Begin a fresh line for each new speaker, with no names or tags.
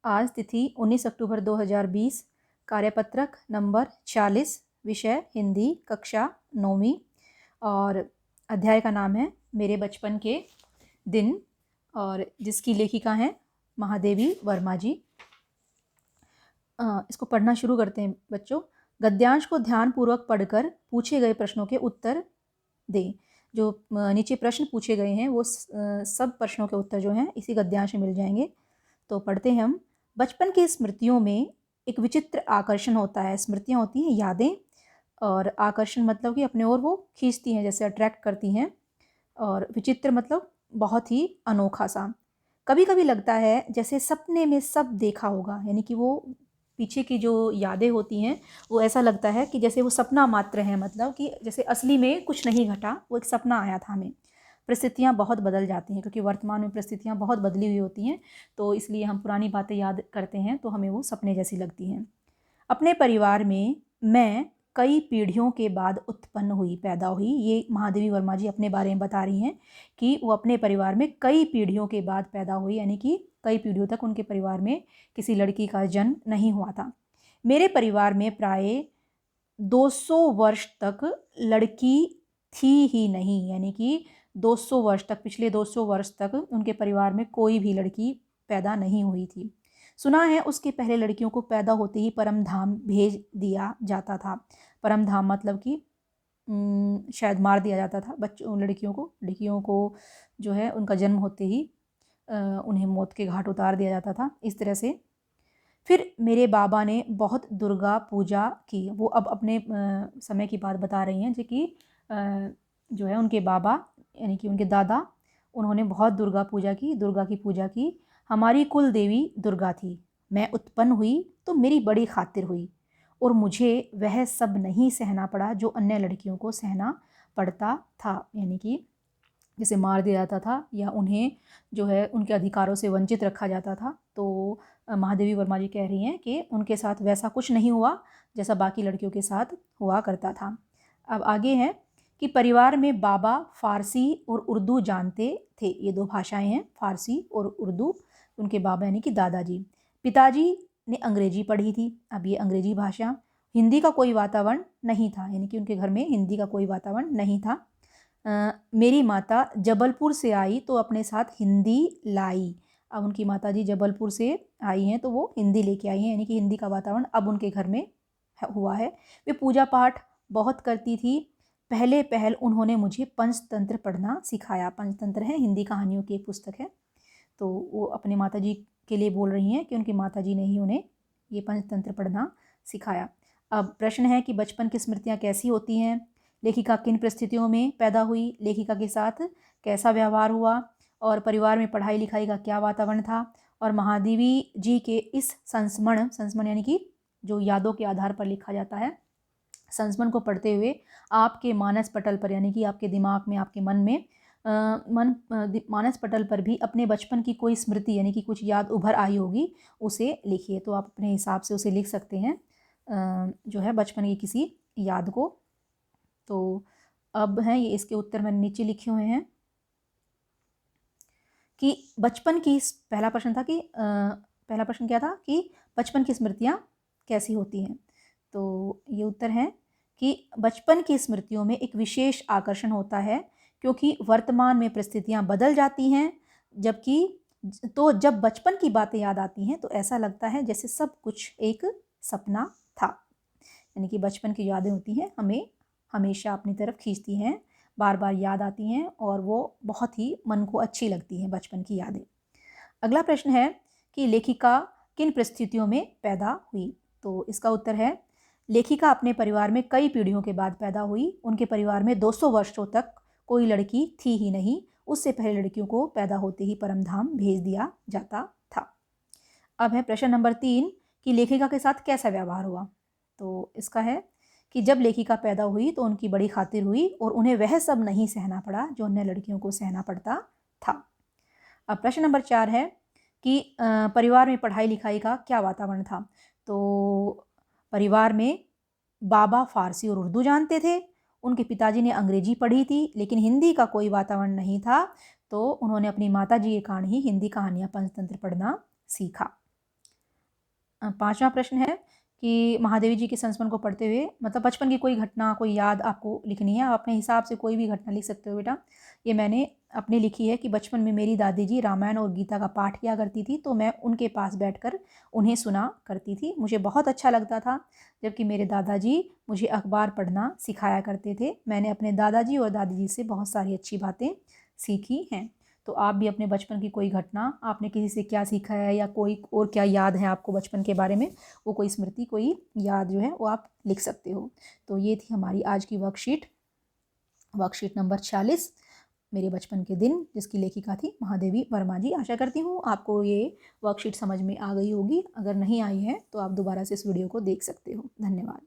आज तिथि 19 अक्टूबर 2020, कार्यपत्रक नंबर 40, विषय हिंदी, कक्षा 9वीं और अध्याय का नाम है मेरे बचपन के दिन और जिसकी लेखिका हैं महादेवी वर्मा जी। इसको पढ़ना शुरू करते हैं बच्चों। गद्यांश को ध्यानपूर्वक पढ़कर पूछे गए प्रश्नों के उत्तर दें। जो नीचे प्रश्न पूछे गए हैं वो सब प्रश्नों के उत्तर जो हैं इसी गद्यांश में मिल जाएंगे। तो पढ़ते हैं हम। बचपन की स्मृतियों में एक विचित्र आकर्षण होता है। स्मृतियाँ होती हैं यादें, और आकर्षण मतलब कि अपने ओर वो खींचती हैं, जैसे अट्रैक्ट करती हैं, और विचित्र मतलब बहुत ही अनोखा सा। कभी कभी लगता है जैसे सपने में सब देखा होगा, यानी कि वो पीछे की जो यादें होती हैं वो ऐसा लगता है कि जैसे वो सपना मात्र है, मतलब कि जैसे असली में कुछ नहीं घटा, वो एक सपना आया था हमें। परिस्थितियाँ बहुत बदल जाती हैं क्योंकि वर्तमान में परिस्थितियाँ बहुत बदली हुई होती हैं, तो इसलिए हम पुरानी बातें याद करते हैं तो हमें वो सपने जैसी लगती हैं। अपने परिवार में मैं कई पीढ़ियों के बाद उत्पन्न हुई, पैदा हुई। ये महादेवी वर्मा जी अपने बारे में बता रही हैं कि वो अपने परिवार में कई पीढ़ियों के बाद पैदा हुई, यानी कि कई पीढ़ियों तक उनके परिवार में किसी लड़की का जन्म नहीं हुआ था। मेरे परिवार में प्राय 200 वर्ष तक लड़की थी ही नहीं, यानी कि 200 वर्ष तक, पिछले 200 वर्ष तक उनके परिवार में कोई भी लड़की पैदा नहीं हुई थी। सुना है उसके पहले लड़कियों को पैदा होते ही परम धाम भेज दिया जाता था। परम धाम मतलब कि शायद मार दिया जाता था बच्चों, लड़कियों को जो है उनका जन्म होते ही उन्हें मौत के घाट उतार दिया जाता था, इस तरह से। फिर मेरे बाबा ने बहुत दुर्गा पूजा की। वो अब अपने समय की बात बता रही हैं, जो कि जो है उनके बाबा यानी कि उनके दादा, उन्होंने बहुत दुर्गा पूजा की, दुर्गा की पूजा की। हमारी कुल देवी दुर्गा थी। मैं उत्पन्न हुई तो मेरी बड़ी खातिर हुई और मुझे वह सब नहीं सहना पड़ा जो अन्य लड़कियों को सहना पड़ता था, यानी कि जैसे मार दिया जाता था या उन्हें जो है उनके अधिकारों से वंचित रखा जाता था। तो महादेवी वर्मा जी कह रही हैं कि उनके साथ वैसा कुछ नहीं हुआ जैसा बाकी लड़कियों के साथ हुआ करता था। अब आगे है कि परिवार में बाबा फ़ारसी और उर्दू जानते थे। ये दो भाषाएं हैं, फ़ारसी और उर्दू। उनके बाबा यानी कि दादाजी। पिताजी ने अंग्रेजी पढ़ी थी। अब ये अंग्रेजी भाषा, हिंदी का कोई वातावरण नहीं था, यानी कि उनके घर में हिंदी का कोई वातावरण नहीं था। मेरी माता जबलपुर से आई तो अपने साथ हिंदी लाई। अब उनकी माता जी जबलपुर से आई हैं तो वो हिंदी लेके आई हैं, यानी कि हिंदी का वातावरण अब उनके घर में हुआ है। वे पूजा पाठ बहुत करती थी। पहले पहल उन्होंने मुझे पंचतंत्र पढ़ना सिखाया। पंचतंत्र है हिंदी कहानियों की एक पुस्तक है, तो वो अपने माता जी के लिए बोल रही हैं कि उनकी माता जी ने ही उन्हें ये पंचतंत्र पढ़ना सिखाया। अब प्रश्न है कि बचपन की स्मृतियाँ कैसी होती हैं, लेखिका किन परिस्थितियों में पैदा हुई, लेखिका के साथ कैसा व्यवहार हुआ, और परिवार में पढ़ाई लिखाई का क्या वातावरण था, और महादेवी जी के इस संस्मरण यानी कि जो यादों के आधार पर लिखा जाता है, संस्मरण को पढ़ते हुए आपके मानस पटल पर, यानी कि आपके दिमाग में, आपके मन में मानस पटल पर भी अपने बचपन की कोई स्मृति यानी कि कुछ याद उभर आई होगी, उसे लिखिए। तो आप अपने हिसाब से उसे लिख सकते हैं जो है बचपन की किसी याद को। तो अब हैं ये इसके उत्तर मैंने नीचे लिखे हुए हैं कि बचपन की, पहला प्रश्न था कि पहला प्रश्न क्या था कि बचपन की स्मृतियाँ कैसी होती हैं। तो ये उत्तर है कि बचपन की स्मृतियों में एक विशेष आकर्षण होता है क्योंकि वर्तमान में परिस्थितियाँ बदल जाती हैं, जबकि तो जब बचपन की बातें याद आती हैं तो ऐसा लगता है जैसे सब कुछ एक सपना था। यानी कि बचपन की यादें होती हैं हमें हमेशा अपनी तरफ खींचती हैं, बार बार याद आती हैं और वो बहुत ही मन को अच्छी लगती हैं बचपन की यादें। अगला प्रश्न है कि लेखिका किन परिस्थितियों में पैदा हुई। तो इसका उत्तर है लेखिका अपने परिवार में कई पीढ़ियों के बाद पैदा हुई। उनके परिवार में 200 वर्षों तक कोई लड़की थी ही नहीं। उससे पहले लड़कियों को पैदा होते ही परमधाम भेज दिया जाता था। अब है प्रश्न नंबर 3 कि लेखिका के साथ कैसा व्यवहार हुआ। तो इसका है कि जब लेखिका पैदा हुई तो उनकी बड़ी खातिर हुई और उन्हें वह सब नहीं सहना पड़ा जो अन्य लड़कियों को सहना पड़ता था। अब प्रश्न नंबर 4 है कि परिवार में पढ़ाई लिखाई का क्या वातावरण था। तो परिवार में बाबा फ़ारसी और उर्दू जानते थे। उनके पिताजी ने अंग्रेजी पढ़ी थी लेकिन हिंदी का कोई वातावरण नहीं था, तो उन्होंने अपनी माता जी के कारण ही हिंदी कहानियाँ पंचतंत्र पढ़ना सीखा। 5वां प्रश्न है कि महादेवी जी के संस्मरण को पढ़ते हुए मतलब बचपन की कोई घटना, कोई याद आपको लिखनी है। आप अपने हिसाब से कोई भी घटना लिख सकते हो बेटा। ये मैंने अपनी लिखी है कि बचपन में मेरी दादी जी रामायण और गीता का पाठ किया करती थी, तो मैं उनके पास बैठकर उन्हें सुना करती थी। मुझे बहुत अच्छा लगता था, जबकि मेरे दादाजी मुझे अखबार पढ़ना सिखाया करते थे। मैंने अपने दादाजी और दादी जी से बहुत सारी अच्छी बातें सीखी हैं। तो आप भी अपने बचपन की कोई घटना, आपने किसी से क्या सीखा है या कोई और क्या याद है आपको बचपन के बारे में, वो कोई स्मृति, कोई याद जो है वो आप लिख सकते हो। तो ये थी हमारी आज की वर्कशीट नंबर 46, मेरे बचपन के दिन, जिसकी लेखिका थी महादेवी वर्मा जी। आशा करती हूँ आपको ये वर्कशीट समझ में आ गई होगी। अगर नहीं आई है तो आप दोबारा से इस वीडियो को देख सकते हो। धन्यवाद।